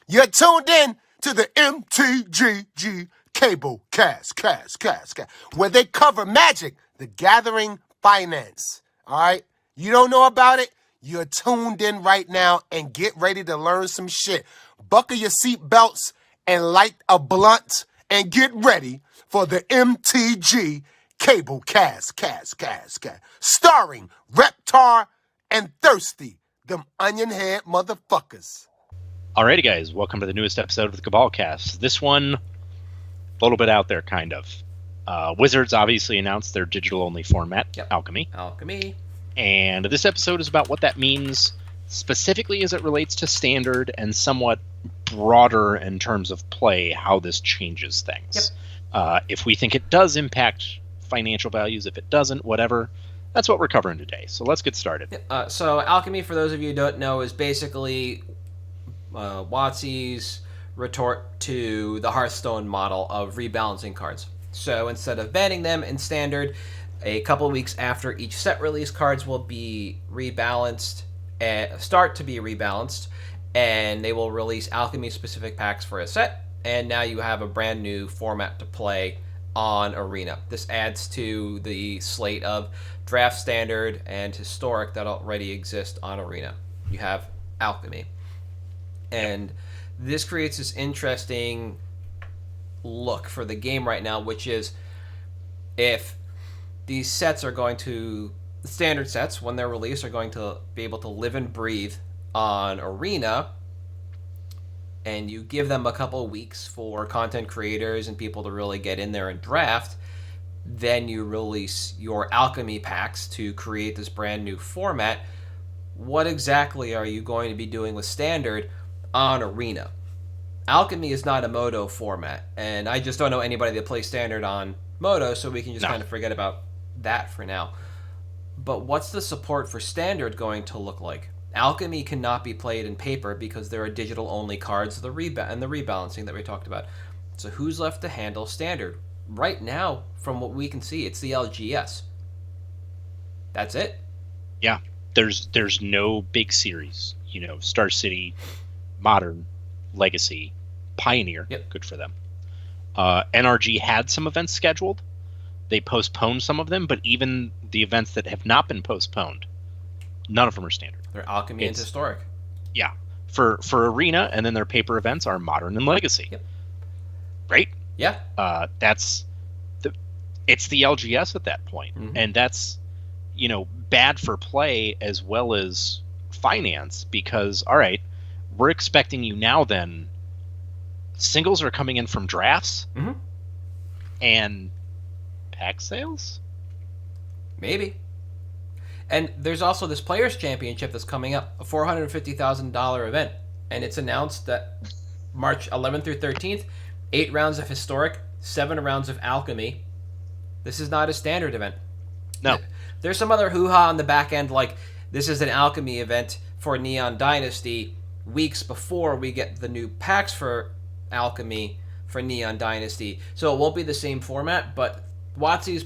You're tuned in to the MtG Cable cast, where they cover Magic, the Gathering Finance. All right? You don't know about it? You're tuned in right now and get ready to learn some shit. Buckle your seat belts and light a blunt and get ready for the MtG Cable cast. Starring Reptar and Thirsty, them onion head motherfuckers. Alrighty, guys, welcome to the newest episode of the Cabal Cast. This one, a little bit out there, kind of. Wizards obviously announced their digital-only format, Alchemy. And this episode is about what that means specifically as it relates to Standard and somewhat broader in terms of play, how this changes things. If we think it does impact financial values, if it doesn't, whatever, that's what we're covering today. So let's get started. So Alchemy, for those of you who don't know, is basically WotC's retort to the Hearthstone model of rebalancing cards. So instead of banning them in Standard, a couple of weeks after each set release, cards will be rebalanced, start to be rebalanced, and they will release Alchemy-specific packs for a set, and now you have a brand new format to play on Arena. This adds to the slate of Draft, Standard, and Historic that already exist on Arena. You have Alchemy. And this creates this interesting look for the game right now, which is if these sets are going to, the standard sets, when they're released, are going to be able to live and breathe on Arena, and you give them a couple of weeks for content creators and people to really get in there and draft, then you release your Alchemy packs to create this brand new format. What exactly are you going to be doing with Standard on Arena? Alchemy is not a Moto format, and I just don't know anybody that plays Standard on Moto, so we can just kind of forget about that for now. But what's the support for Standard going to look like? Alchemy cannot be played in paper because there are digital-only cards, and the rebalancing that we talked about. So who's left to handle Standard? Right now, from what we can see, it's the LGS. That's it. Yeah, there's no big series. You know, Star City, Modern, Legacy, Pioneer, good for them. NRG had some events scheduled. They postponed some of them, but even the events that have not been postponed, none of them are Standard. They're Alchemy and Historic. Yeah. For Arena, and then their paper events are Modern and Legacy. Right? Yeah. It's the LGS at that point. And that's, bad for play as well as finance, because, all right, we're expecting you now then, singles are coming in from drafts and pack sales? Maybe. And there's also this Players' Championship that's coming up, a $450,000 event. And it's announced that March 11th through 13th, 8 rounds of Historic, 7 rounds of Alchemy. This is not a Standard event. No. There's some other hoo-ha on the back end, like this is an Alchemy event for Neon Dynasty weeks before we get the new packs for Alchemy for Neon Dynasty. So it won't be the same format, but WotC's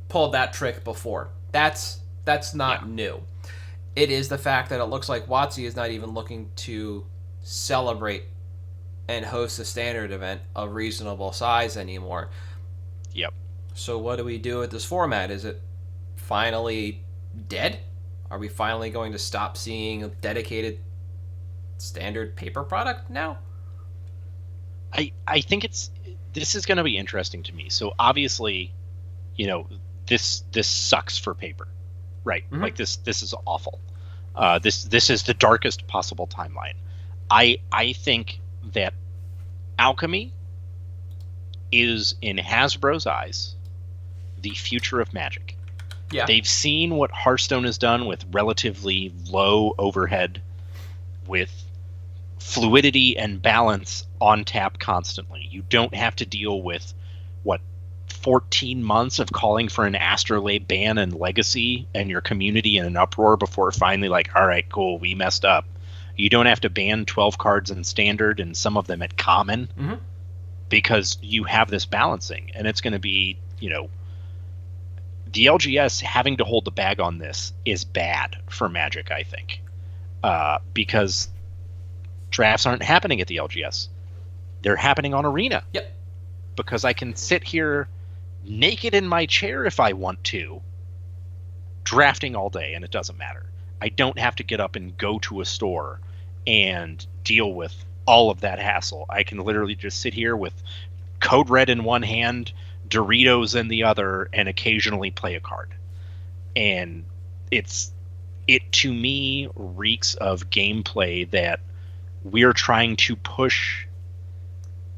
pulled that trick before. That's not new. It is the fact that it looks like WotC is not even looking to celebrate and host a Standard event of reasonable size anymore. Yep. So what do we do with this format? Is it finally dead? Are we finally going to stop seeing a dedicated Standard paper product now? I think this is going to be interesting to me. So obviously, this sucks for paper, right? Like this is awful. This is the darkest possible timeline. I think that Alchemy is, in Hasbro's eyes, the future of Magic. Yeah. They've seen what Hearthstone has done with relatively low overhead, with fluidity and balance on tap constantly. You don't have to deal with 14 months of calling for an Astrolabe ban and Legacy and your community in an uproar before finally all right, cool, we messed up. You don't have to ban 12 cards in Standard and some of them at Common because you have this balancing, and it's going to be, the LGS having to hold the bag on this is bad for Magic, I think, because drafts aren't happening at the LGS. They're happening on Arena. Yep. Because I can sit here naked in my chair if I want to, drafting all day, and it doesn't matter. I don't have to get up and go to a store and deal with all of that hassle. I can literally just sit here with Code Red in one hand, Doritos in the other, and occasionally play a card. And it to me reeks of gameplay that we're trying to push.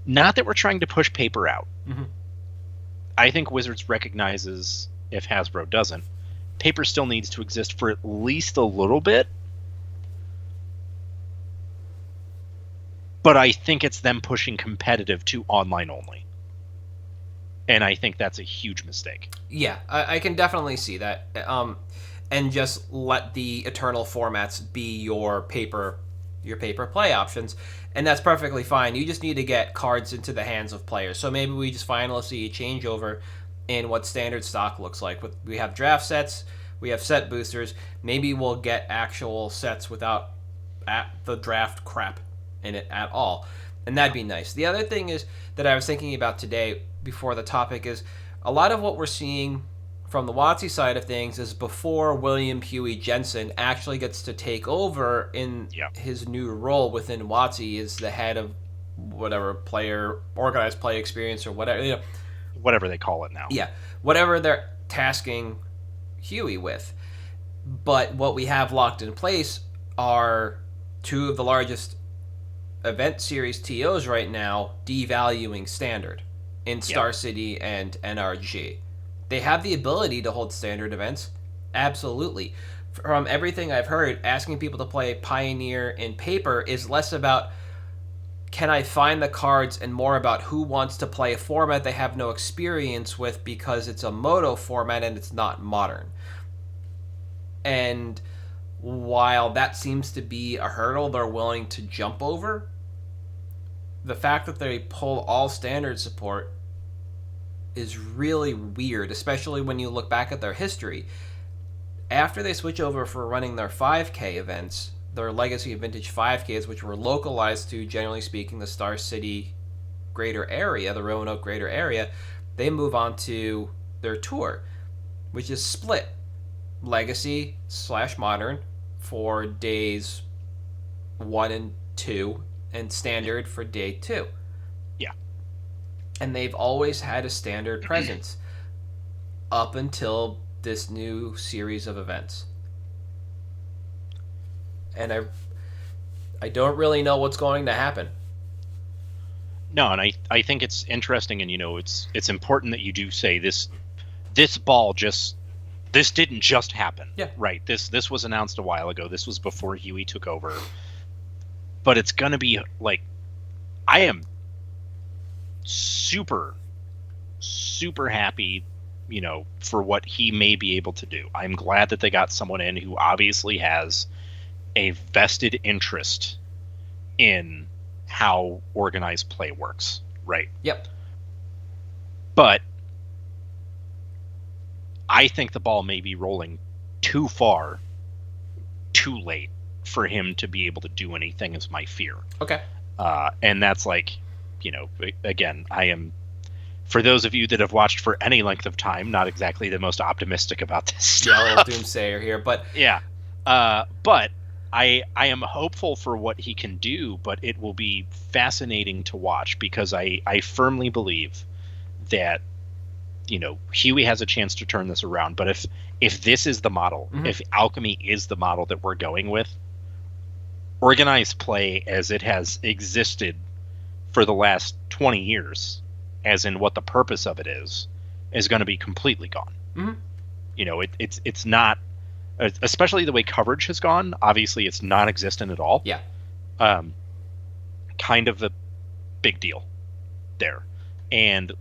Not that we're trying to push paper out. Mm-hmm. I think Wizards recognizes, if Hasbro doesn't, paper still needs to exist for at least a little bit. But I think it's them pushing competitive to online only. And I think that's a huge mistake. Yeah, I can definitely see that. And just let the Eternal formats be your paper play options. And that's perfectly fine. You just need to get cards into the hands of players. So maybe we just finally see a changeover in what standard stock looks like. We have draft sets, we have set boosters. Maybe we'll get actual sets without the draft crap in it at all. And that'd be nice. The other thing is that I was thinking about today before the topic is a lot of what we're seeing from the WotC side of things is before William Huey Jensen actually gets to take over in his new role within WotC as the head of whatever organized play experience or whatever, whatever they call it now. Yeah, whatever they're tasking Huey with. But what we have locked in place are two of the largest event series TOs right now devaluing Standard in Star City and NRG. They have the ability to hold Standard events. Absolutely. From everything I've heard, asking people to play Pioneer in paper is less about can I find the cards and more about who wants to play a format they have no experience with because it's a Moto format and it's not modern. And while that seems to be a hurdle they're willing to jump over, the fact that they pull all Standard support is really weird, especially when you look back at their history. After they switch over for running their 5K events, their Legacy Vintage 5Ks, which were localized to, generally speaking, the Star City greater area, the Roanoke greater area, they move on to their tour, which is split Legacy / Modern for days 1 and 2, and Standard for day 2. And they've always had a Standard presence up until this new series of events. And I don't really know what's going to happen. No, and I think it's interesting, and it's important that you do say this didn't just happen. Yeah. Right. This was announced a while ago. This was before Huey took over. But it's gonna be like, I am super happy, for what he may be able to do. I'm glad that they got someone in who obviously has a vested interest in how organized play works, right? Yep. But I think the ball may be rolling too far, too late for him to be able to do anything, is my fear. Okay. And that's like, again, I am, for those of you that have watched for any length of time, not exactly the most optimistic about this stuff. Yeah, a little doomsayer here, but yeah. But I am hopeful for what he can do, but it will be fascinating to watch because I firmly believe that, Huey has a chance to turn this around. But if this is the model, if Alchemy is the model that we're going with, organized play as it has existed for the last 20 years, as in what the purpose of it is going to be completely gone. It's not, especially the way coverage has gone. Obviously, it's non-existent at all. Yeah. Kind of a big deal there. And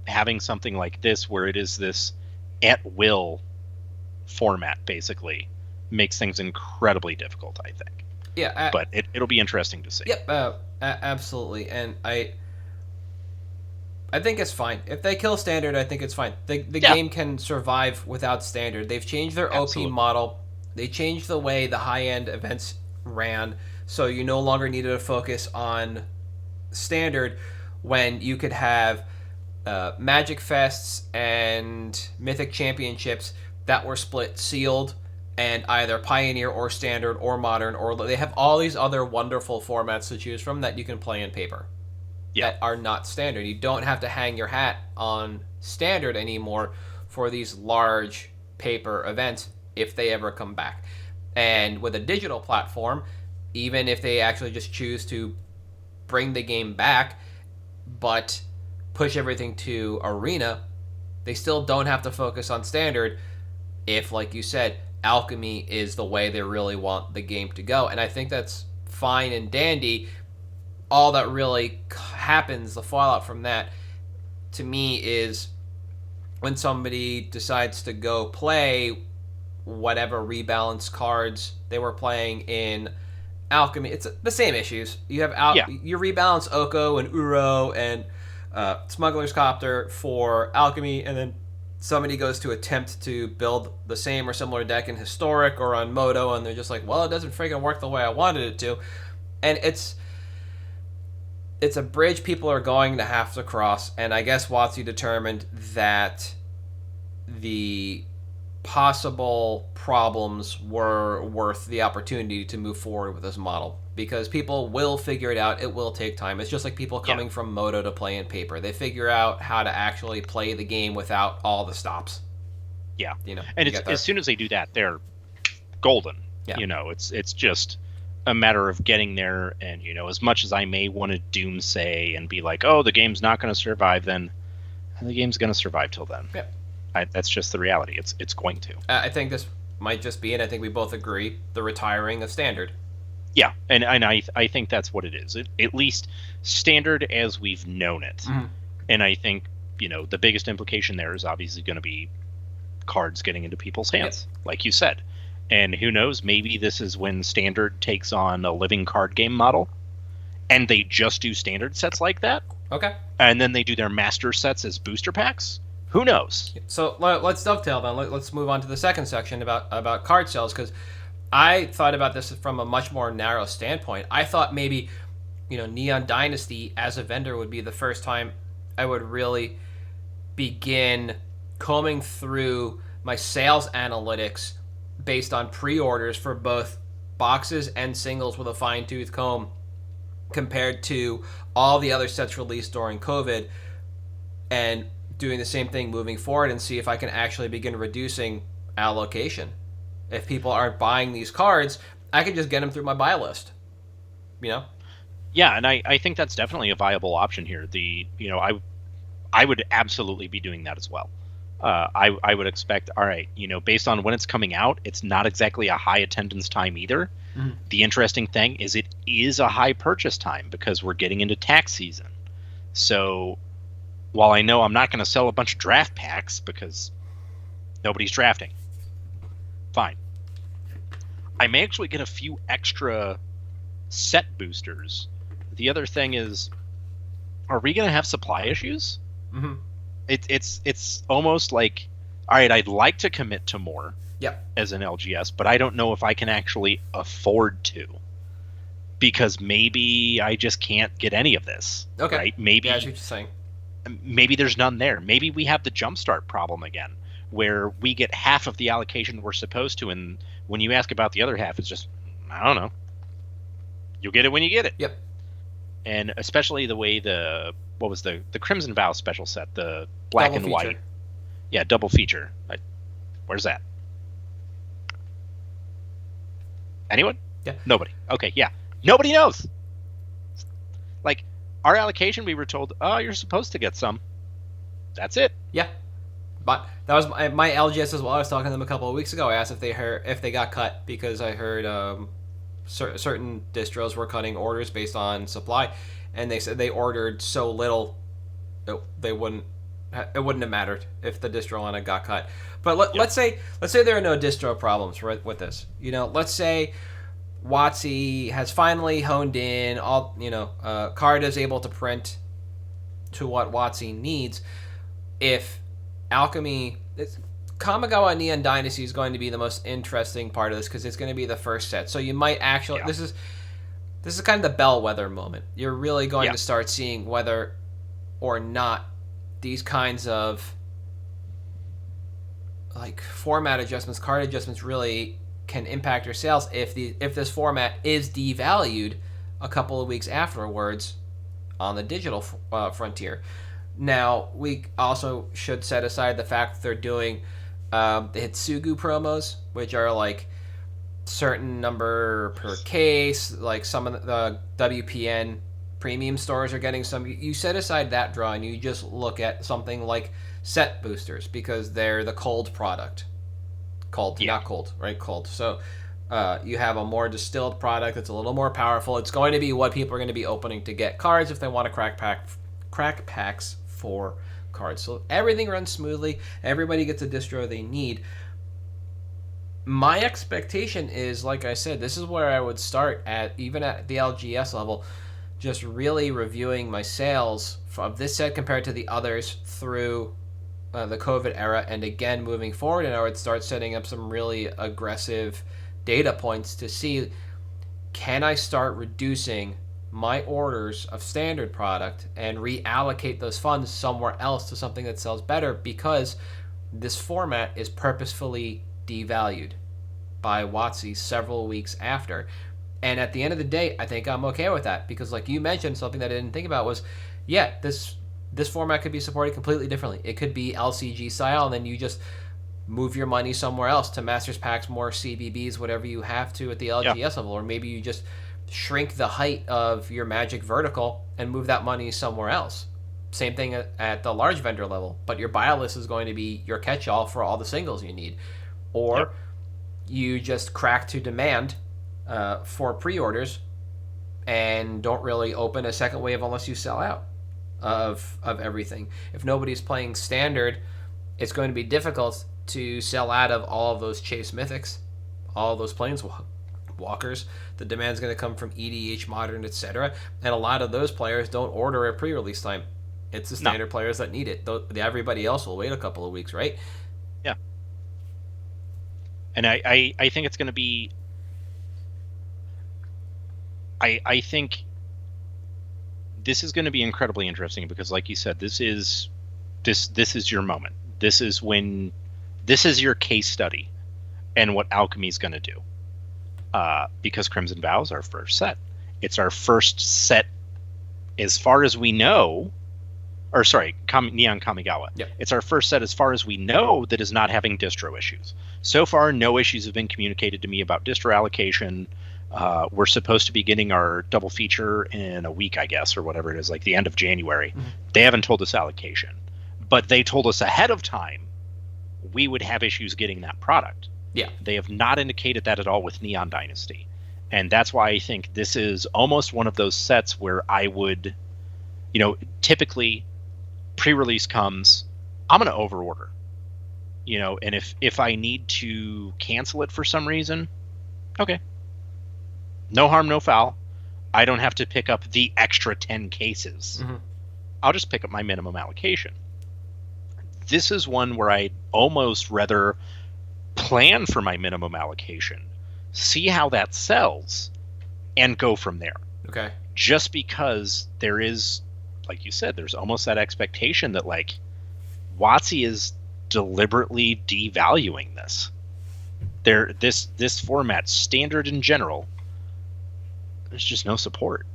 having something like this where it is this at-will format, basically, makes things incredibly difficult, I think. Yeah. But it'll be interesting to see. Yep, absolutely. And I think it's fine. If they kill Standard, I think it's fine. The game can survive without Standard. They've changed their OP model. They changed the way the high-end events ran. So you no longer needed to focus on Standard when you could have Magic Fests and Mythic Championships that were split sealed and either Pioneer or Standard or Modern, or they have all these other wonderful formats to choose from that you can play in paper that are not Standard. You don't have to hang your hat on Standard anymore for these large paper events if they ever come back. And with a digital platform, even if they actually just choose to bring the game back but push everything to Arena, they still don't have to focus on Standard if, like you said, Alchemy is the way they really want the game to go. And I think that's fine and dandy. All that really happens, the fallout from that, to me, is when somebody decides to go play whatever rebalance cards they were playing in Alchemy. It's the same issues. You have you rebalance Oko and Uro and Smuggler's Copter for Alchemy, and then somebody goes to attempt to build the same or similar deck in Historic or on Moto, and they're just like, well, it doesn't freaking work the way I wanted it to. And it's a bridge people are going to have to cross, and I guess WotC determined that the possible problems were worth the opportunity to move forward with this model, because people will figure it out. It will take time. It's just like people coming from Moto to play in paper. They figure out how to actually play the game without all the stops. Yeah. And as soon as they do that, they're golden. Yeah. It's just a matter of getting there. And, as much as I may want to doomsay and be like, oh, the game's not going to survive then, the game's going to survive till then. Yeah. That's just the reality. It's going to. I think this might just be, and I think we both agree, the retiring of Standard. Yeah, and I think that's what it is. At least Standard as we've known it. Mm-hmm. And I think, the biggest implication there is obviously going to be cards getting into people's hands, like you said. And who knows, maybe this is when Standard takes on a living card game model, and they just do Standard sets like that. Okay. And then they do their master sets as booster packs. Who knows? So let's dovetail then. Let's move on to the second section about card sales, because I thought about this from a much more narrow standpoint. I thought maybe, Neon Dynasty as a vendor would be the first time I would really begin combing through my sales analytics based on pre-orders for both boxes and singles with a fine-tooth comb compared to all the other sets released during COVID, and doing the same thing moving forward and see if I can actually begin reducing allocation. If people aren't buying these cards, I can just get them through my buy list. Yeah, and I think that's definitely a viable option here. I would absolutely be doing that as well. I would expect, all right, based on when it's coming out, it's not exactly a high attendance time either. Mm-hmm. The interesting thing is it is a high purchase time because we're getting into tax season. So while I know I'm not going to sell a bunch of draft packs because nobody's drafting, fine. I may actually get a few extra set boosters. The other thing is, are we going to have supply issues? Mm-hmm. It's almost like, all right, I'd like to commit to more as an LGS, but I don't know if I can actually afford to, because maybe I just can't get any of this. Okay. Right? Maybe, yeah, I see what you're saying. Maybe there's none there. Maybe we have the jumpstart problem again, where we get half of the allocation we're supposed to, and when you ask about the other half, it's just, I don't know. You'll get it when you get it. Yep. And especially the way the Crimson Vow special set, the black double and feature. white. Yeah, double feature. Where's that? Anyone? Yeah. Nobody. Okay, yeah. Nobody knows. Like, our allocation, we were told, oh, you're supposed to get some. That's it. Yeah. But that was my LGS as well. I was talking to them a couple of weeks ago. I asked if they got cut, because I heard certain distros were cutting orders based on supply, and they said they ordered so little it wouldn't have mattered if the distro line got cut. But let's say there are no distro problems with this. Let's say WotC has finally honed in all. Card is able to print to what WotC needs. If Alchemy, Kamigawa Neon Dynasty is going to be the most interesting part of this, because it's going to be the first set. So you might actually, this is This is kind of the bellwether moment. You're really going Yeah. to start seeing whether or not these kinds of like format adjustments, card adjustments really can impact your sales if this format is devalued a couple of weeks afterwards on the digital frontier. Now, we also should set aside the fact that they're doing the Hitsugu promos, which are like certain number per case, like some of the WPN premium stores are getting some. You set aside that draw and you just look at something like set boosters because they're the cold product. Cold, Yeah. not cold, right? Cold. So you have a more distilled product that's a little more powerful. It's going to be what people are going to be opening to get cards if they want to crack packs for cards. So everything runs smoothly. Everybody gets a distro they need. My expectation is, like I said, this is where I would start at, even at the LGS level, just really reviewing my sales of this set compared to the others through the COVID era, and again moving forward, and I would start setting up some really aggressive data points to see, can I start reducing my orders of standard product and reallocate those funds somewhere else to something that sells better, because this format is purposefully devalued by WotC several weeks after. And at the end of the day, I think I'm okay with that, because like you mentioned, something that I didn't think about was, yeah, this format could be supported completely differently. It could be LCG style, and then you just move your money somewhere else to Masters Packs, more CBBs, whatever you have to at the LGS level, or maybe you just shrink the height of your Magic vertical and move that money somewhere else. Same thing at the large vendor level, but your buy list is going to be your catch-all for all the singles you need. Or you just crack to demand for pre-orders and don't really open a second wave unless you sell out of everything. If nobody's playing standard, it's going to be difficult to sell out of all of those chase mythics, all of those planeswalkers. The demand's going to come from EDH, modern, etc. And a lot of those players don't order at pre-release time. It's the standard players that need it. Everybody else will wait a couple of weeks, right? Yeah. And I think it's going to be... I think this is going to be incredibly interesting because, like you said, this is your moment. This is your case study and what Alchemy's going to do. Because Crimson Vow is our first set. It's our first set, as far as we know, or sorry, Neon Kamigawa. Yep. It's our first set, as far as we know, that is not having distro issues. So far, no issues have been communicated to me about distro allocation. We're supposed to be getting our double feature in a week, I guess, or whatever it is, like the end of January. Mm-hmm. They haven't told us allocation, but they told us ahead of time we would have issues getting that product. Yeah. They have not indicated that at all with Neon Dynasty. And that's why I think this is almost one of those sets where I would, typically pre-release comes, I'm going to overorder, and if I need to cancel it for some reason, okay. No harm, no foul. I don't have to pick up the extra 10 cases. Mm-hmm. I'll just pick up my minimum allocation. This is one where I'd almost rather plan for my minimum allocation, see how that sells, and go from there. Okay. Just because there is, like you said, there's almost that expectation that, like, WotC is deliberately devaluing this. This format, standard in general, there's just no support.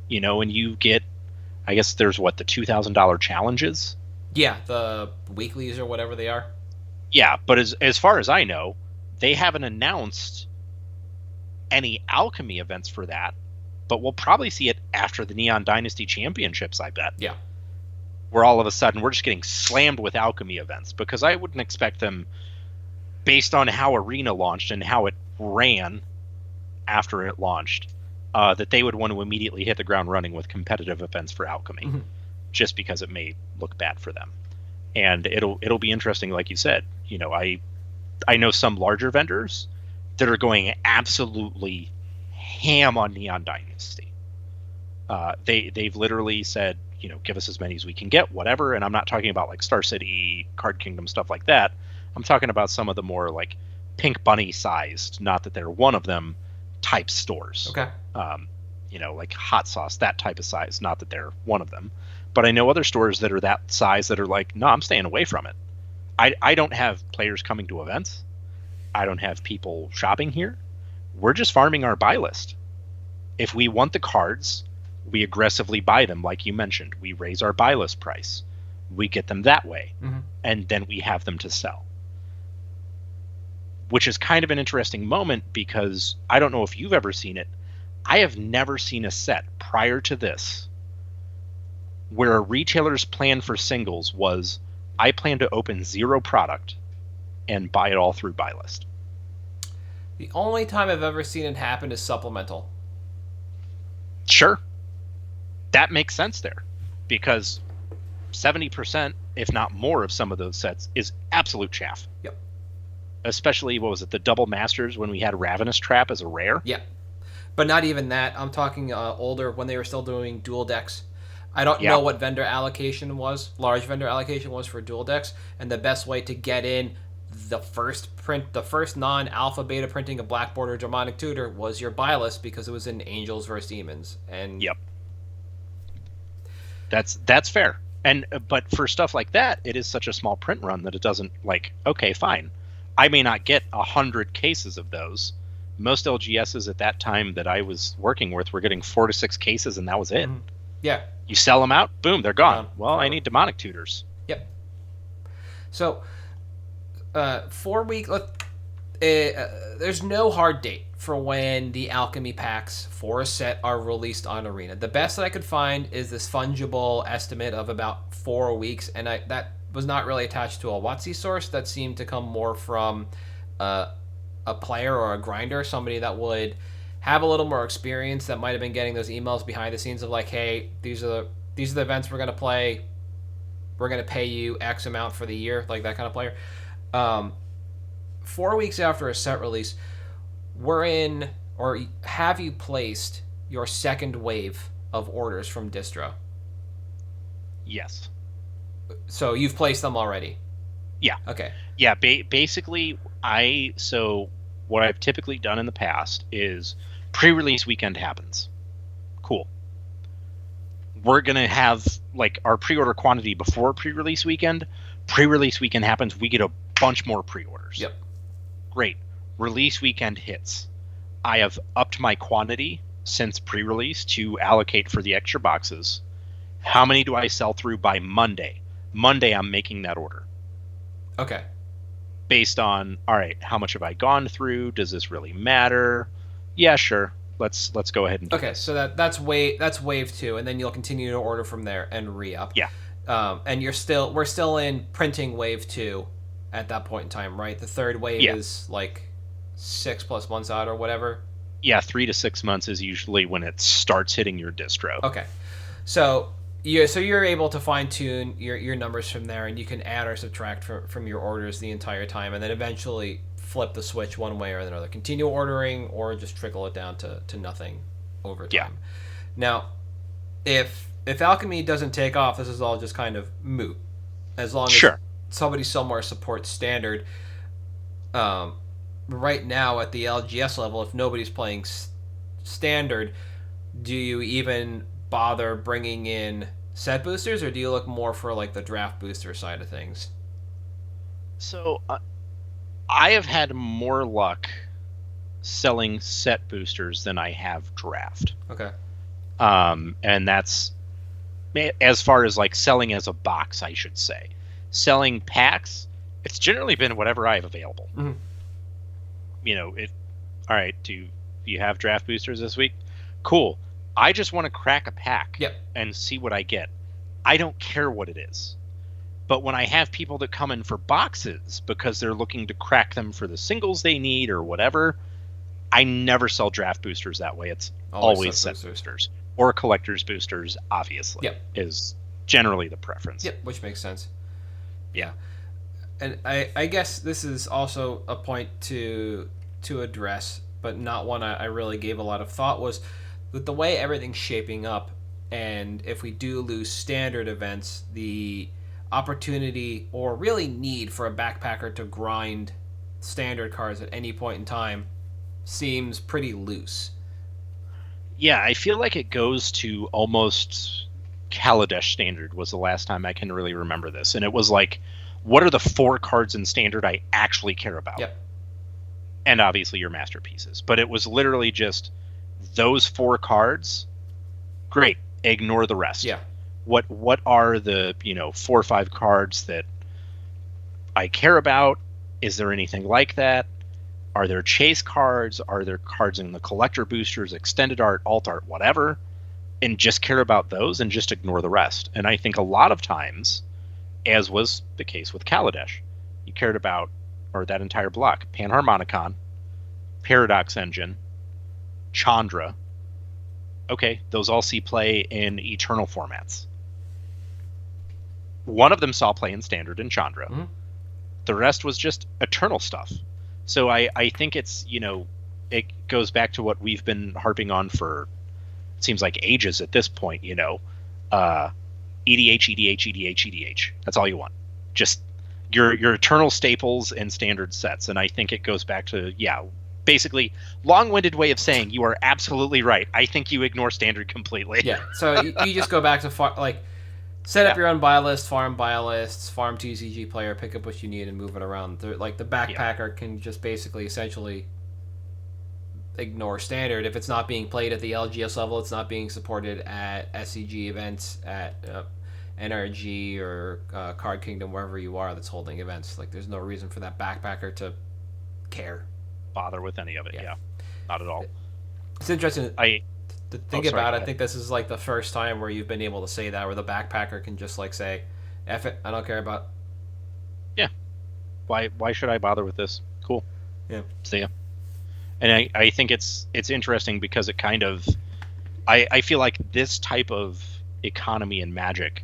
And you get, I guess there's the $2,000 challenges? Yeah, the weeklies or whatever they are. Yeah, but as far as I know, they haven't announced any Alchemy events for that, but we'll probably see it after the Neon Dynasty Championships, I bet. Yeah. Where all of a sudden we're just getting slammed with Alchemy events, because I wouldn't expect them, based on how Arena launched and how it ran after it launched, that they would want to immediately hit the ground running with competitive events for Alchemy, mm-hmm. just because it may look bad for them. And it'll be interesting, like you said. I know some larger vendors that are going absolutely ham on Neon Dynasty. They've literally said, give us as many as we can get, whatever. And I'm not talking about like Star City, Card Kingdom, stuff like that. I'm talking about some of the more like Pink Bunny sized, not that they're one of them, type stores. Okay. like Hot Sauce, that type of size. Not that they're one of them, but I know other stores that are that size that are like, no, I'm staying away from it. I don't have players coming to events. I don't have people shopping here. We're just farming our buy list. If we want the cards, we aggressively buy them, like you mentioned. We raise our buy list price. We get them that way, and then we have them to sell. Which is kind of an interesting moment because I don't know if you've ever seen it. I have never seen a set prior to this where a retailer's plan for singles was, I plan to open 0 product and buy it all through buy list. The only time I've ever seen it happen is supplemental. Sure. That makes sense there because 70%, if not more, of some of those sets is absolute chaff. Yep. Especially, what was it, the Double Masters when we had Ravenous Trap as a rare? Yeah. But not even that. I'm talking older when they were still doing dual decks. I don't know what vendor allocation was, large vendor allocation was for dual decks, and the best way to get in the first non-alpha beta printing of Blackboard or Demonic Tutor was your buy list because it was in Angels versus Demons. And yep. That's fair. But for stuff like that, it is such a small print run that it doesn't, like, okay, fine. I may not get 100 cases of those. Most LGSs at that time that I was working with were getting 4 to 6 cases, and that was it. Yeah. You sell them out, boom, they're gone. Well, I need Demonic Tutors. Yep. So, 4 week. There's no hard date for when the Alchemy packs for a set are released on Arena. The best that I could find is this fungible estimate of about 4 weeks, and that was not really attached to a WotC source. That seemed to come more from a player or a grinder, somebody that would have a little more experience, that might have been getting those emails behind the scenes of like, hey, these are the events we're going to play. We're going to pay you X amount for the year, like that kind of player. 4 weeks after a set release, have you placed your second wave of orders from distro? Yes. So you've placed them already? Yeah. Okay. Yeah, basically, what I've typically done in the past is pre-release weekend happens. Cool. We're going to have, like, our pre-order quantity before pre-release weekend. Pre-release weekend happens, we get a bunch more pre-orders. Yep. Great. Release weekend hits. I have upped my quantity since pre-release to allocate for the extra boxes. How many do I sell through by Monday? Monday, I'm making that order. Okay. Based on, all right, how much have I gone through? Does this really matter? Yeah, sure. Let's go ahead and do this. So that's wave 2, and then you'll continue to order from there and re-up. Yeah. And we're still in printing wave 2 at that point in time, right? The third wave is like 6+ months out or whatever. Yeah, 3 to 6 months is usually when it starts hitting your distro. Okay. So you're able to fine-tune your numbers from there, and you can add or subtract from your orders the entire time, and then eventually flip the switch one way or another. Continue ordering or just trickle it down to nothing over time. Yeah. Now, if Alchemy doesn't take off, this is all just kind of moot. As long as somebody somewhere supports Standard. Right now at the LGS level, if nobody's playing Standard, do you even bother bringing in set boosters, or do you look more for like the draft booster side of things? So I have had more luck selling set boosters than I have draft. Okay. And that's as far as like selling as a box, I should say. Selling packs, it's generally been whatever I have available. Mm-hmm. All right, do you have draft boosters this week? Cool. I just want to crack a pack and see what I get. I don't care what it is. But when I have people that come in for boxes because they're looking to crack them for the singles they need or whatever, I never sell draft boosters that way. It's always set boosters. Or collector's boosters, obviously, is generally the preference. Yep, which makes sense. Yeah. And I guess this is also a point to address, but not one I really gave a lot of thought, was with the way everything's shaping up, and if we do lose Standard events, the opportunity or really need for a backpacker to grind Standard cards at any point in time seems pretty loose. Yeah, I feel like it goes to almost Kaladesh Standard was the last time I can really remember this. And it was like, what are the 4 cards in Standard I actually care about? Yep. And obviously your masterpieces. But it was literally just those 4 cards. Great. Ignore the rest. Yeah. What are the 4 or 5 cards that I care about? Is there anything like that? Are there chase cards? Are there cards in the collector boosters, extended art, alt art, whatever? And just care about those and just ignore the rest. And I think a lot of times, as was the case with Kaladesh, you cared about, or that entire block, Panharmonicon, Paradox Engine, Chandra. Okay, those all see play in Eternal formats. One of them saw play in Standard and Chandra. Mm-hmm. The rest was just Eternal stuff. So I think it's, it goes back to what we've been harping on for, it seems like ages at this point, EDH, EDH, EDH, EDH. That's all you want. Just your Eternal staples and Standard sets. And I think it goes back to, basically, long-winded way of saying you are absolutely right. I think you ignore Standard completely. Yeah, so you just go back to, set up your own buy list, farm buy lists, farm TCG player, pick up what you need, and move it around. The backpacker can just basically, essentially, ignore Standard. If it's not being played at the LGS level, it's not being supported at SCG events, at NRG or Card Kingdom, wherever you are that's holding events. There's no reason for that backpacker to care. Bother with any of it, yeah. Not at all. It's interesting to think about. I think this is the first time where you've been able to say that, where the backpacker can just say, F it, I don't care about. Yeah. Why should I bother with this? Cool. Yeah. See ya. And I think it's interesting because it kind of, I feel like this type of economy in Magic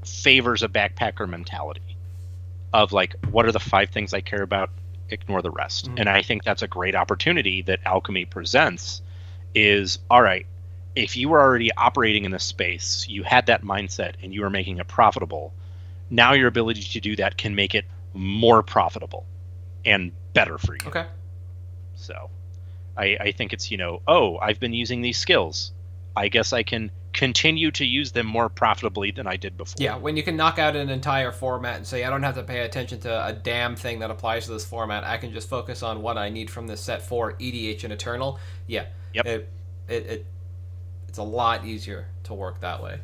favors a backpacker mentality of what are the 5 things I care about? Ignore the rest. Mm-hmm. And I think that's a great opportunity that Alchemy presents is, all right, if you were already operating in this space, you had that mindset and you were making it profitable, now your ability to do that can make it more profitable and better for you. Okay. So I think it's, I've been using these skills. I guess I can continue to use them more profitably than I did before. Yeah, when you can knock out an entire format and say, I don't have to pay attention to a damn thing that applies to this format. I can just focus on what I need from this set for EDH and Eternal. Yeah. Yep. It's a lot easier to work that way.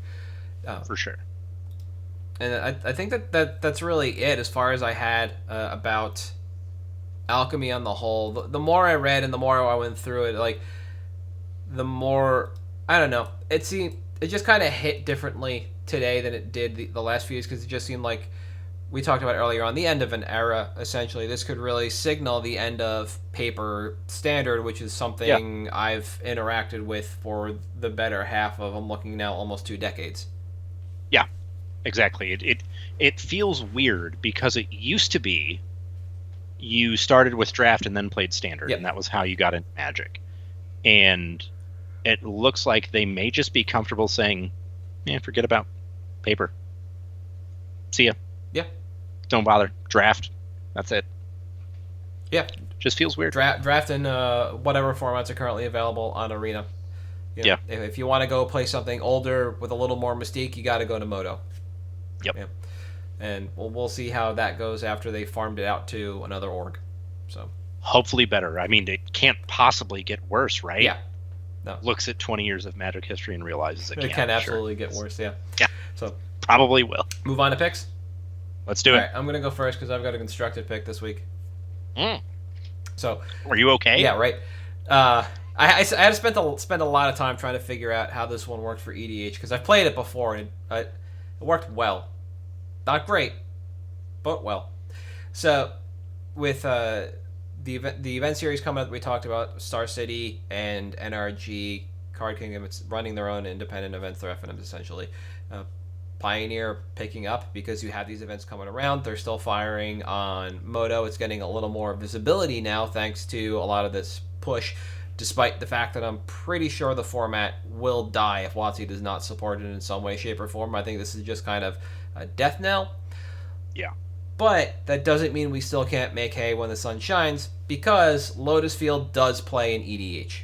For sure. And I think that's really it as far as I had about Alchemy on the whole. The more I read and the more I went through it, the more, I don't know, it just kind of hit differently today than it did the last few years, because it just seemed like, we talked about earlier on, the end of an era, essentially. This could really signal the end of paper Standard, which is something I've interacted with for the better half of, I'm looking now, almost 2 decades. Yeah, exactly. It feels weird because it used to be you started with Draft and then played Standard, and that was how you got into Magic. And it looks like they may just be comfortable saying, forget about paper. See ya. Yeah. Don't bother. Draft. That's it. Yeah. Just feels weird. Draft in whatever formats are currently available on Arena. If you want to go play something older with a little more mystique, you got to go to Moto. Yep. Yeah. And we'll see how that goes after they farmed it out to another org. So hopefully better. I mean, it can't possibly get worse, right? Yeah. No. Looks at 20 years of Magic history and realizes it can absolutely get worse. Yeah. Yeah. So probably will. Move on to picks. Let's do it. All right, I'm gonna go first because I've got a constructed pick this week. So. Were you okay? Yeah. Right. I had to spend a lot of time trying to figure out how this one worked for EDH, because I've played it before and it worked well. Not great, but well. So with the event series coming up that we talked about, Star City and NRG, Card Kingdom, it's running their own independent events, their FNMs essentially. Pioneer picking up because you have these events coming around. They're still firing on Moto. It's getting a little more visibility now thanks to a lot of this push, despite the fact that I'm pretty sure the format will die if WotC does not support it in some way, shape, or form. I think this is just kind of a death knell. Yeah. But that doesn't mean we still can't make hay when the sun shines, because Lotus Field does play in EDH.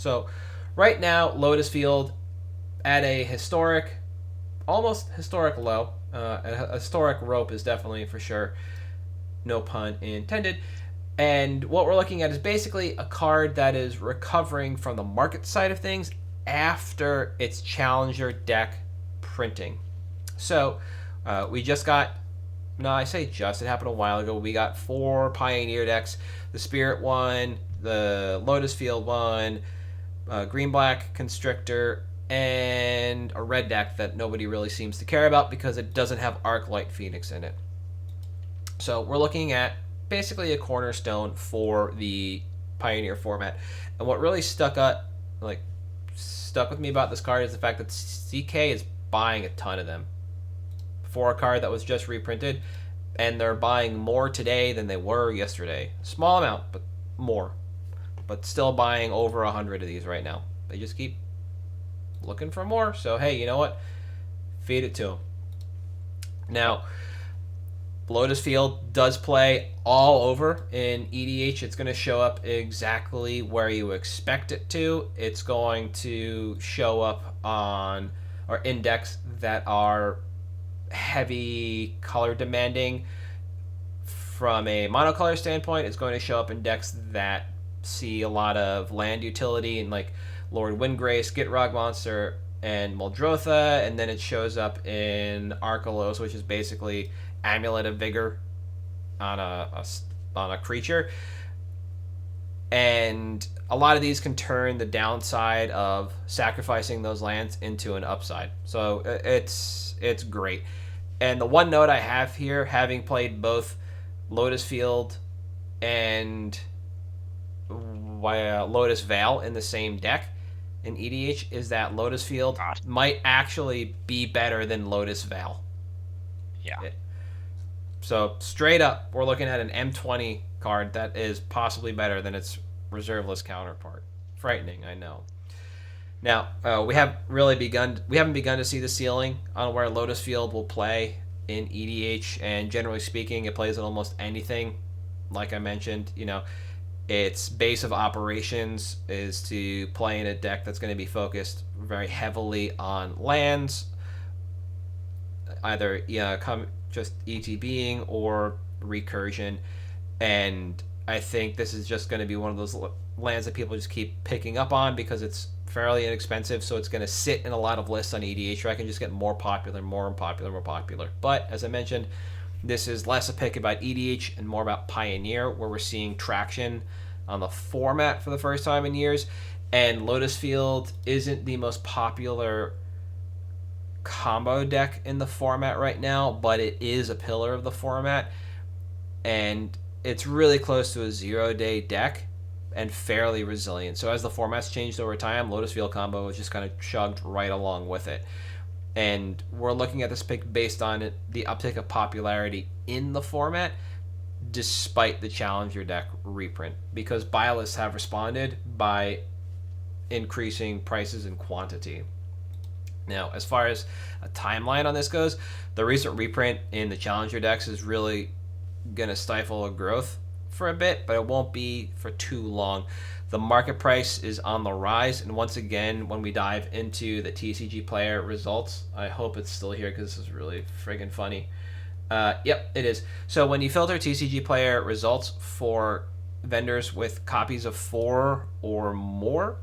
So right now, Lotus Field at a historic, almost historic low. A historic rope is definitely for sure. No pun intended. And what we're looking at is basically a card that is recovering from the market side of things after its challenger deck printing. So we just got, no, I say just, it happened a while ago. We got 4 Pioneer decks. The Spirit one, the Lotus Field one, Green-Black Constrictor, and a red deck that nobody really seems to care about because it doesn't have Arclight Phoenix in it. So we're looking at basically a cornerstone for the Pioneer format. And what really stuck with me about this card is the fact that CK is buying a ton of them for a card that was just reprinted, and they're buying more today than they were yesterday. Small amount, but more. But still buying over 100 of these right now. They just keep looking for more. So hey, you know what? Feed it to them. Now, Lotus Field does play all over in EDH. It's going to show up exactly where you expect it to. It's going to show up on or in decks that are heavy color demanding. From a monocolor standpoint, it's going to show up in decks that see a lot of land utility and like Lord Windgrace, Gitrog Monster, and Muldrotha, and then it shows up in Arkalos, which is basically Amulet of Vigor on a creature. And a lot of these can turn the downside of sacrificing those lands into an upside. So it's great. And the one note I have here, having played both Lotus Field and Lotus Vale in the same deck in EDH, is that Lotus Field might actually be better than Lotus Vale. Yeah. So straight up, we're looking at an M20 card that is possibly better than its reserveless counterpart. Frightening, I know. Now, we haven't begun to see the ceiling on where Lotus Field will play in EDH, and generally speaking, it plays in almost anything. Like I mentioned, its base of operations is to play in a deck that's going to be focused very heavily on lands, either just ETBing or recursion. And I think this is just going to be one of those lands that people just keep picking up on because it's fairly inexpensive, so it's going to sit in a lot of lists on EDH where I can just get more popular. But as I mentioned, this is less a pick about EDH and more about Pioneer, where we're seeing traction on the format for the first time in years. And Lotus Field isn't the most popular combo deck in the format right now, but it is a pillar of the format. And it's really close to a 0-day deck and fairly resilient. So as the format's changed over time, Lotus Field combo has just kind of chugged right along with it. And we're looking at this pick based on the uptick of popularity in the format, despite the Challenger deck reprint, because buy lists have responded by increasing prices and quantity. Now, as far as a timeline on this goes, the recent reprint in the Challenger decks is really going to stifle a growth for a bit, but it won't be for too long. The market price is on the rise, and once again, when we dive into the TCG Player Results, I hope it's still here because this is really friggin' funny. Yep, it is. So when you filter TCG Player Results for vendors with copies of 4 or more,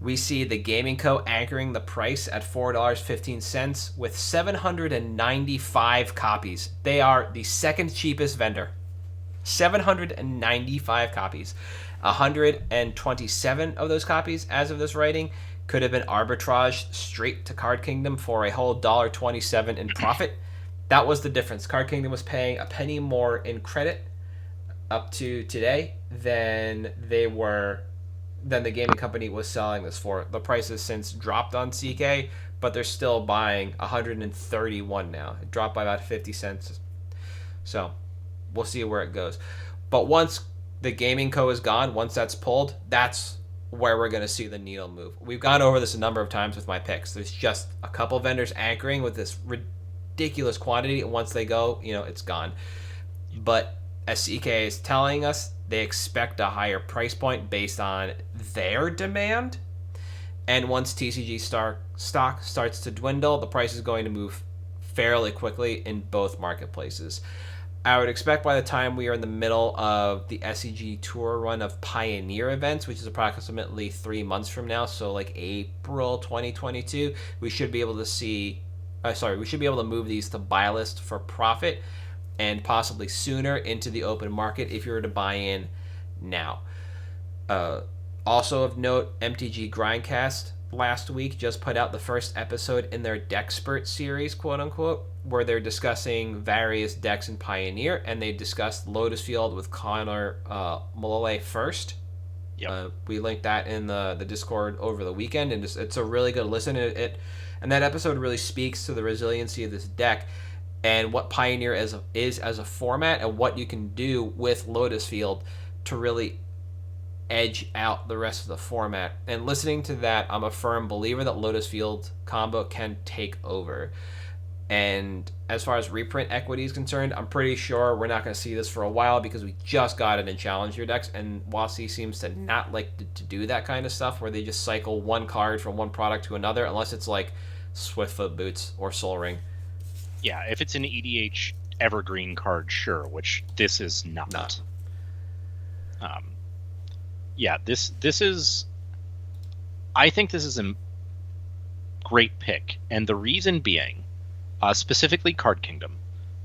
we see the Gaming Co. anchoring the price at $4.15 with 795 copies. They are the second cheapest vendor. 795 copies. 127 of those copies, as of this writing, could have been arbitraged straight to Card Kingdom for a whole $1.27 in profit. That was the difference. Card Kingdom was paying a penny more in credit up to today than the gaming company was selling this for. The price has since dropped on CK, but they're still buying 131 now. It dropped by about 50 cents. So we'll see where it goes. But once the Gaming Co. is gone, once that's pulled, that's where we're going to see the needle move. We've gone over this a number of times with my picks. There's just a couple vendors anchoring with this ridiculous quantity, and once they go, it's gone. But as CK is telling us, they expect a higher price point based on their demand. And once TCG stock starts to dwindle, the price is going to move fairly quickly in both marketplaces. I would expect by the time we are in the middle of the SCG Tour run of Pioneer events, which is approximately 3 months from now, so like April 2022, we should be able to move these to buy list for profit, and possibly sooner into the open market if you were to buy in now. Also of note, MTG Grindcast last week just put out the first episode in their Dexpert series, quote unquote, where they're discussing various decks in Pioneer, and they discussed Lotus Field with Connor Malole first. Yep. We linked that in the Discord over the weekend, and it's a really good listen. And that episode really speaks to the resiliency of this deck and what Pioneer is as a format, and what you can do with Lotus Field to really edge out the rest of the format. And listening to that, I'm a firm believer that Lotus Field combo can take over. And as far as reprint equity is concerned, I'm pretty sure we're not going to see this for a while, because we just got it in Challenger decks, and WotC seems to not like to do that kind of stuff where they just cycle one card from one product to another, unless it's like Swiftfoot Boots or Sol Ring. Yeah, if it's an EDH evergreen card, sure, which this is not. Yeah, this is... I think this is a great pick, and the reason being, specifically Card Kingdom.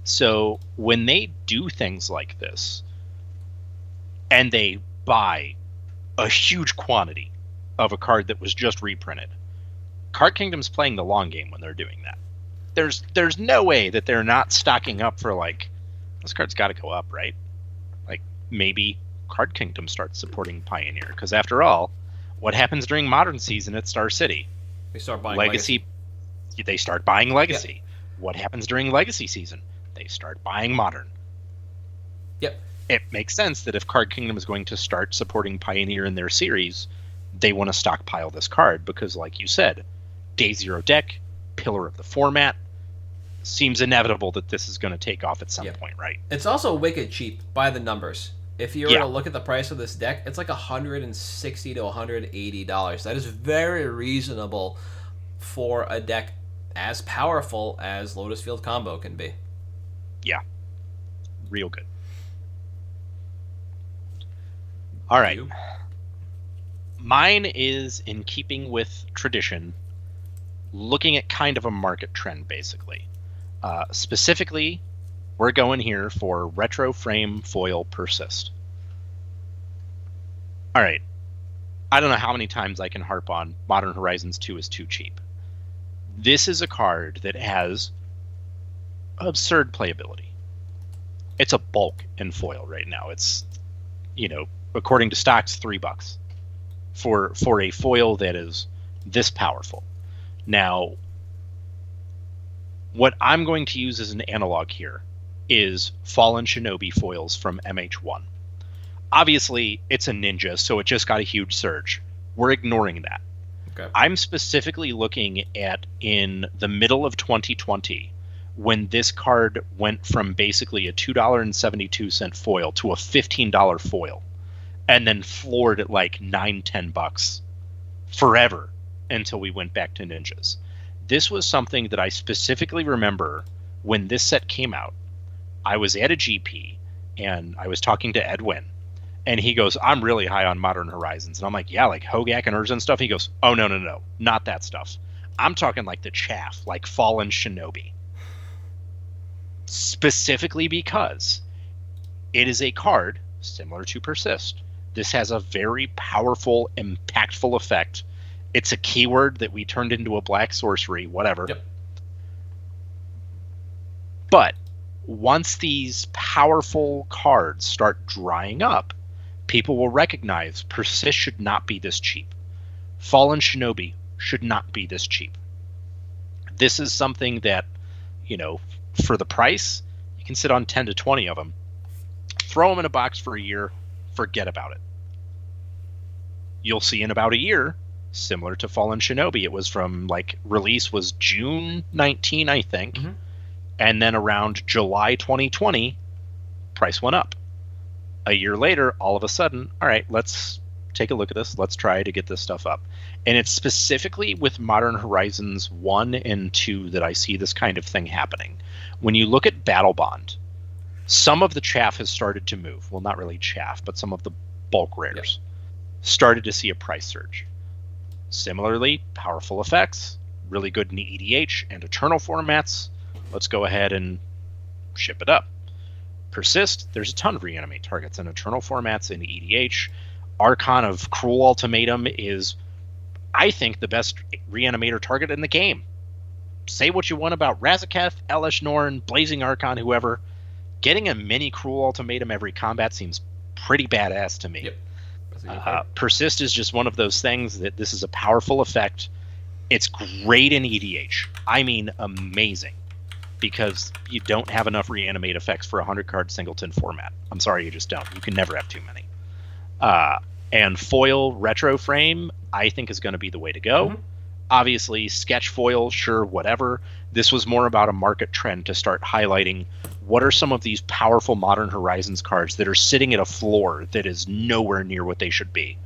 So when they do things like this, and they buy a huge quantity of a card that was just reprinted, Card Kingdom's playing the long game when they're doing that. There's no way that they're not stocking up for, like, this card's got to go up, right? Like, maybe Card Kingdom starts supporting Pioneer, because after all, what happens during Modern season at Star City? They start buying Legacy. They start buying Legacy. Yeah. What happens during Legacy season? They start buying Modern. Yep. It makes sense that if Card Kingdom is going to start supporting Pioneer in their series, they want to stockpile this card, because, like you said, Day Zero deck, pillar of the format, seems inevitable that this is going to take off at some point, right? It's also wicked cheap by the numbers. If you were to look at the price of this deck, it's like $160 to $180. That is very reasonable for a deck as powerful as Lotus Field Combo can be. Yeah. Real good. All right. Mine is in keeping with tradition, looking at kind of a market trend, basically. Specifically, we're going here for Retro Frame Foil Persist. All right. I don't know how many times I can harp on Modern Horizons 2 is too cheap. This is a card that has absurd playability. It's a bulk in foil right now. It's, according to stocks, $3 for a foil that is this powerful. Now, what I'm going to use as an analog here is Fallen Shinobi foils from MH1. Obviously, it's a ninja, so it just got a huge surge. We're ignoring that. Okay. I'm specifically looking at in the middle of 2020, when this card went from basically a $2.72 foil to a $15 foil, and then floored at like $9-10 forever until we went back to ninjas. This was something that I specifically remember when this set came out. I was at a GP, and I was talking to Ed Wynn, and he goes, I'm really high on Modern Horizons. And I'm like, yeah, like Hogak and Urza and stuff? He goes, oh, no, not that stuff. I'm talking like the chaff, like Fallen Shinobi. Specifically because it is a card similar to Persist. This has a very powerful, impactful effect. It's a keyword that we turned into a black sorcery, whatever. Yep. But once these powerful cards start drying up, people will recognize Persist should not be this cheap. Fallen Shinobi should not be this cheap. This is something that, for the price, you can sit on 10 to 20 of them. Throw them in a box for a year, forget about it. You'll see in about a year, similar to Fallen Shinobi, it was from, release was June 19, I think. Mm-hmm. And then around July 2020, price went up. A year later, all of a sudden, all right, let's take a look at this. Let's try to get this stuff up. And it's specifically with Modern Horizons 1 and 2 that I see this kind of thing happening. When you look at Battle Bond, some of the chaff has started to move. Well, not really chaff, but some of the bulk rares started to see a price surge. Similarly, powerful effects, really good in the EDH and Eternal formats. Let's go ahead and ship it up. Persist, there's a ton of reanimate targets in Eternal formats in EDH. Archon of Cruel Ultimatum is, I think, the best reanimator target in the game. Say what you want about Razaketh, Elesh Norn, Blazing Archon, whoever. Getting a mini Cruel Ultimatum every combat seems pretty badass to me. Yep. Persist is just one of those things that this is a powerful effect. It's great in EDH. I mean, amazing. Because you don't have enough reanimate effects for a 100-card singleton format. I'm sorry, you just don't. You can never have too many. And foil retro frame, I think, is going to be the way to go. Mm-hmm. Obviously, sketch foil, sure, whatever. This was more about a market trend to start highlighting what are some of these powerful Modern Horizons cards that are sitting at a floor that is nowhere near what they should be.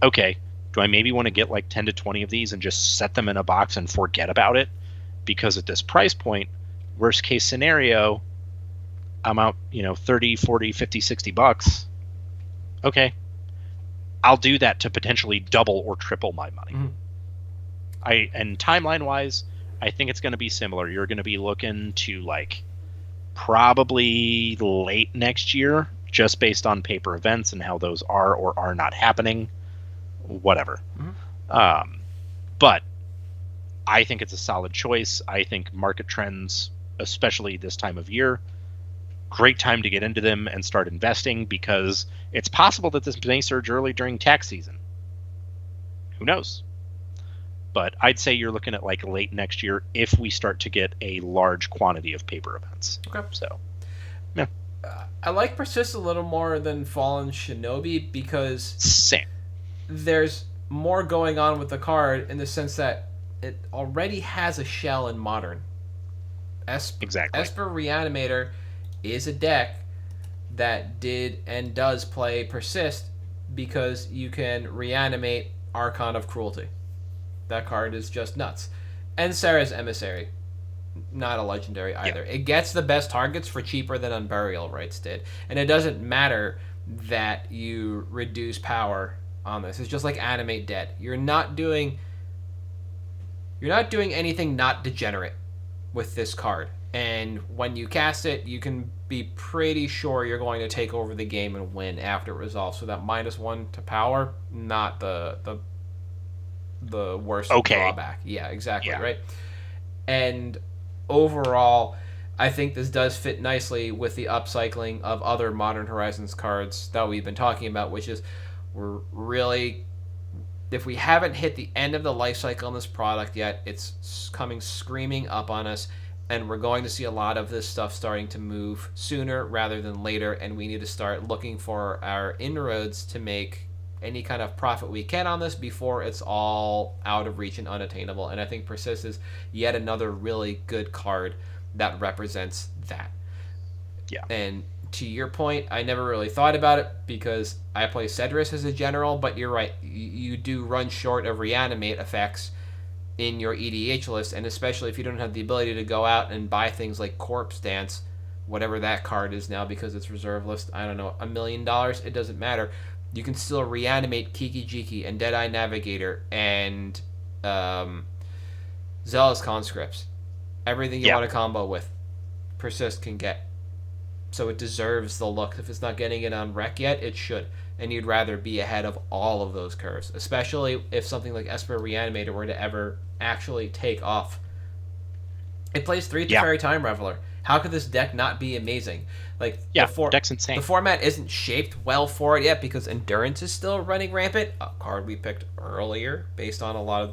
Okay, do I maybe want to get like 10 to 20 of these and just set them in a box and forget about it? Because at this price point, worst case scenario, I'm out, 30, 40, 50, 60 bucks. Okay. I'll do that to potentially double or triple my money. Mm-hmm. And timeline wise, I think it's going to be similar. You're going to be looking to like probably late next year, just based on paper events and how those are or are not happening. Whatever. Mm-hmm. But I think it's a solid choice. I think market trends, especially this time of year, great time to get into them and start investing, because it's possible that this may surge early during tax season. Who knows? But I'd say you're looking at like late next year if we start to get a large quantity of paper events. Okay. So, yeah. I like Persist a little more than Fallen Shinobi because Same. There's more going on with the card in the sense that it already has a shell in Modern. Exactly. Esper Reanimator is a deck that did and does play Persist because you can reanimate Archon of Cruelty. That card is just nuts. And Sarah's Emissary. Not a legendary either. Yeah. It gets the best targets for cheaper than Unburial Rites did. And it doesn't matter that you reduce power on this. It's just like Animate Dead. You're not doing anything not degenerate with this card. And when you cast it, you can be pretty sure you're going to take over the game and win after it resolves. So that -1 to power, not the worst drawback. Yeah, exactly, right? And overall, I think this does fit nicely with the upcycling of other Modern Horizons cards that we've been talking about, which is we're really, if we haven't hit the end of the life cycle on this product yet, it's coming screaming up on us, and we're going to see a lot of this stuff starting to move sooner rather than later, and we need to start looking for our inroads to make any kind of profit we can on this before it's all out of reach and unattainable. And I think Persist is yet another really good card that represents that. Yeah. And to your point, I never really thought about it because I play Cedrus as a general, but you're right. You do run short of reanimate effects in your EDH list, and especially if you don't have the ability to go out and buy things like Corpse Dance, whatever that card is now because it's reserve list, I don't know, $1 million, it doesn't matter. You can still reanimate Kiki Jiki and Deadeye Navigator and Zealous Conscripts. Everything you want to combo with, Persist can get. So it deserves the look. If it's not getting it on rec yet, it should. And you'd rather be ahead of all of those curves, especially if something like Esper Reanimator were to ever actually take off. It plays 3 Teferi Time Reveler. How could this deck not be amazing? Like, deck's insane. The format isn't shaped well for it yet because Endurance is still running rampant, a card we picked earlier based on a lot of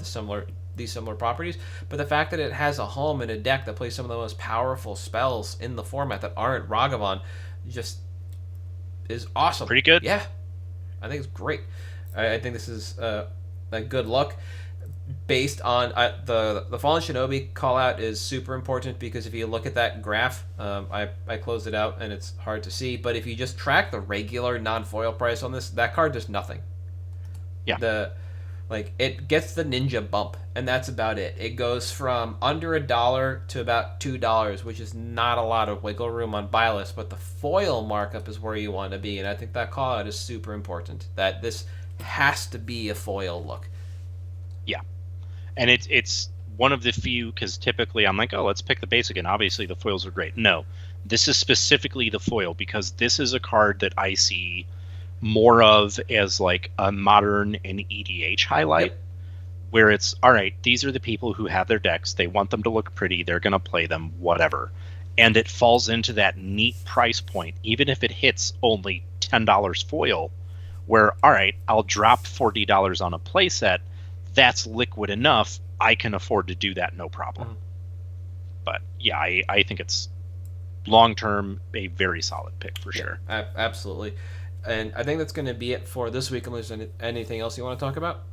these similar properties. But the fact that it has a home in a deck that plays some of the most powerful spells in the format that aren't Ragavan just is awesome. Pretty good. Yeah. I think it's great. I think this is a good look. based on the Fallen Shinobi call out is super important, because if you look at that graph, I closed it out and it's hard to see, but if you just track the regular non-foil price on this, that card does nothing. Yeah. It gets the ninja bump, and that's about it. It goes from under $1 to about $2, which is not a lot of wiggle room on buy list, but the foil markup is where you want to be, and I think that call out is super important, that this has to be a foil look. Yeah. And it's one of the few, because typically I'm like, oh, let's pick the basic, and obviously the foils are great. No, this is specifically the foil, because this is a card that I see more of as like a modern and EDH highlight, where it's, all right, these are the people who have their decks, they want them to look pretty, they're going to play them, whatever. And it falls into that neat price point, even if it hits only $10 foil, where, all right, I'll drop $40 on a playset. That's liquid enough. I can afford to do that, no problem. Mm-hmm. But yeah, I think it's long term a very solid pick for sure. Absolutely. And I think that's going to be it for this week, unless there's anything else you want to talk about.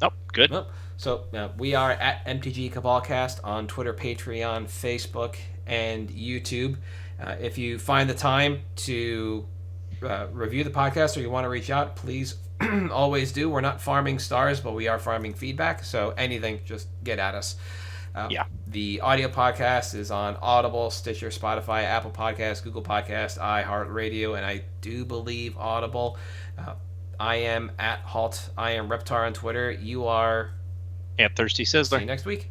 Nope, good. Nope. So we are at MTG Cabalcast on Twitter, Patreon, Facebook, and YouTube. If you find the time to review the podcast, or you want to reach out, please always do. We're not farming stars, but we are farming feedback. So anything, just get at us. The audio podcast is on Audible, Stitcher, Spotify, Apple Podcasts, Google Podcasts, iHeartRadio, and I do believe Audible. I am at Halt. I am Reptar on Twitter. You are at Thirsty Sizzler. See you next week.